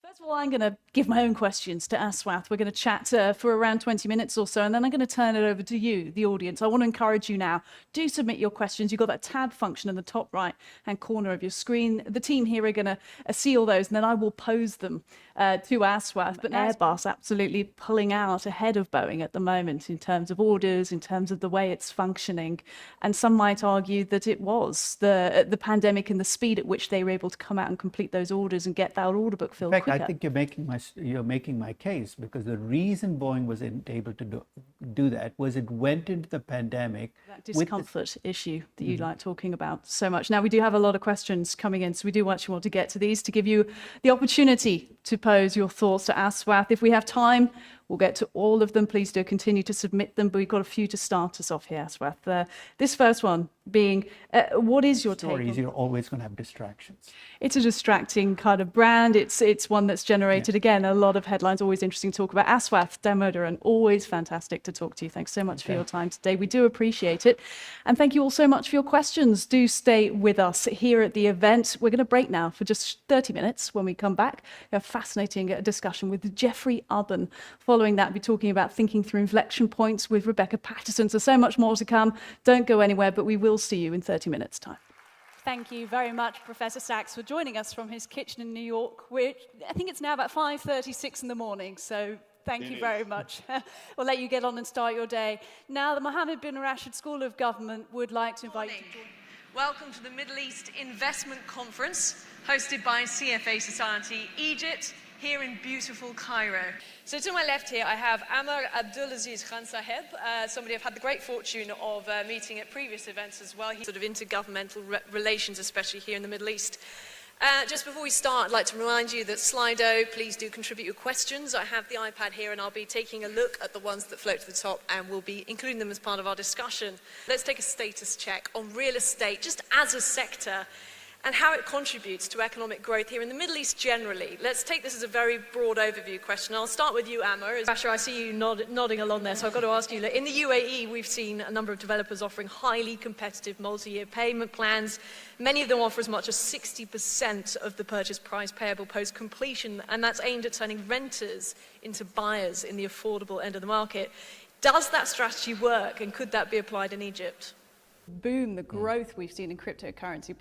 First of all, I'm going to give my own questions to Aswath. We're going to chat for around 20 minutes or so, and then I'm going to turn it over to you, the audience. I want to encourage you now. Do submit your questions. You've got that tab function in the top right-hand corner of your screen. The team here are going to see all those, and then I will pose them to Aswath. But Airbus absolutely pulling out ahead of Boeing at the moment in terms of orders, in terms of the way it's functioning. And some might argue that it was the pandemic and the speed at which they were able to come out and complete those orders and get that order book filled quicker. I think you're making my case, because the reason Boeing wasn't able to do that was it went into the pandemic. That discomfort issue that you like talking about so much. Now, we do have a lot of questions coming in, so we do actually want to get to these to give you the opportunity to pose your thoughts to Aswath. If we have time, we'll get to all of them. Please do continue to submit them, but we've got a few to start us off here, Aswath. This first one being, what is your take? Stories, you're always going to have distractions. It's a distracting kind of brand. It's one that's generated, again, a lot of headlines, always interesting to talk about. Aswath Damodaran, and always fantastic to talk to you. Thanks so much for your time today. We do appreciate it. And thank you all so much for your questions. Do stay with us here at the event. We're going to break now for just 30 minutes. When we come back, we have a fascinating discussion with Jeffrey Ubben. Following that, we'll be talking about thinking through inflection points with Rebecca Patterson. So much more to come. Don't go anywhere, but we will see you in 30 minutes' time. Thank you very much, Professor Sachs, for joining us from his kitchen in New York. I think it's now about 5:36 in the morning, so thank you very much. We'll let you get on and start your day. Now, the Mohammed bin Rashid School of Government would like to invite you to join. Welcome to the Middle East Investment Conference, hosted by CFA Society Egypt, here in beautiful Cairo. So to my left here, I have Amar Abdulaziz Khan Saheb, somebody I've had the great fortune of meeting at previous events as well. He's sort of intergovernmental relations, especially here in the Middle East. Just before we start, I'd like to remind you that Slido, please do contribute your questions. I have the iPad here and I'll be taking a look at the ones that float to the top, and we'll be including them as part of our discussion. Let's take a status check on real estate, just as a sector, and how it contributes to economic growth here in the Middle East generally. Let's take this as a very broad overview question. I'll start with you, Amar. Basher, I see you nodding along there, so I've got to ask you, in the UAE, we've seen a number of developers offering highly competitive multi-year payment plans. Many of them offer as much as 60% of the purchase price payable post-completion, and that's aimed at turning renters into buyers in the affordable end of the market. Does that strategy work, and could that be applied in Egypt? Boom, the growth we've seen in cryptocurrency,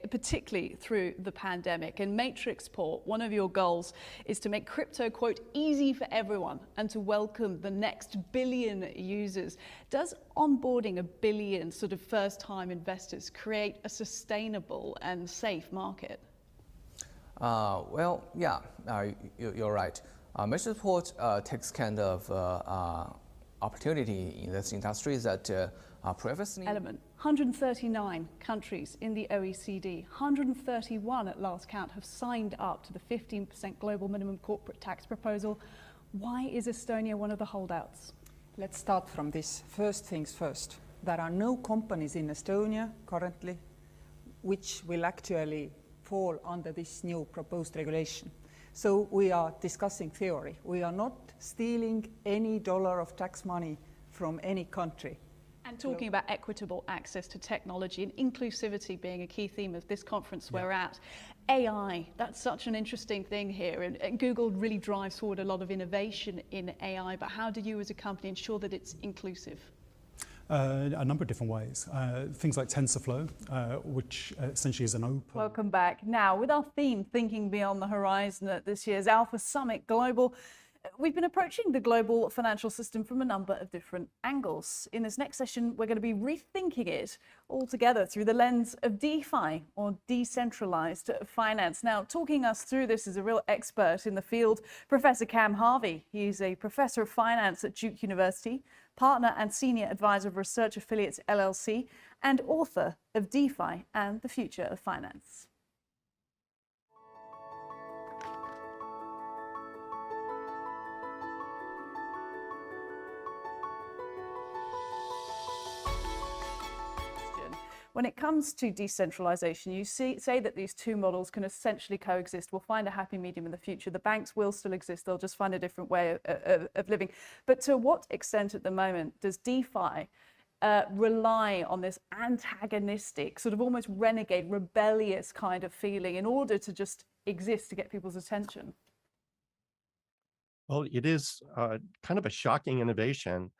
particularly through the pandemic. And Matrixport, one of your goals is to make crypto, quote, easy for everyone and to welcome the next billion users. Does onboarding a billion sort of first-time investors create a sustainable and safe market? Well, yeah, you're right. Matrixport takes kind of opportunity in this industry that previously... Element. 139 countries in the OECD, 131 at last count, have signed up to the 15% global minimum corporate tax proposal. Why is Estonia one of the holdouts? Let's start from this. First things first. There are no companies in Estonia currently which will actually fall under this new proposed regulation. So we are discussing theory. We are not stealing any dollar of tax money from any country. And talking about equitable access to technology and inclusivity being a key theme of this conference we're at. AI, that's such an interesting thing here. And Google really drives forward a lot of innovation in AI, but how do you as a company ensure that it's inclusive? A number of different ways. Things like TensorFlow, which essentially is an open... Welcome back. Now, with our theme, Thinking Beyond the Horizon at this year's Alpha Summit Global, we've been approaching the global financial system from a number of different angles. In this next session, we're going to be rethinking it all together through the lens of DeFi, or decentralized finance. Now, talking us through this is a real expert in the field, Professor Cam Harvey. He's a professor of finance at Duke University, partner and senior advisor of Research Affiliates LLC, and author of DeFi and the Future of Finance. When it comes to decentralization, you say that these two models can essentially coexist. We'll find a happy medium in the future. The banks will still exist. They'll just find a different way of living. But to what extent at the moment does DeFi rely on this antagonistic, sort of almost renegade, rebellious kind of feeling in order to just exist, to get people's attention? Well, it is kind of a shocking innovation.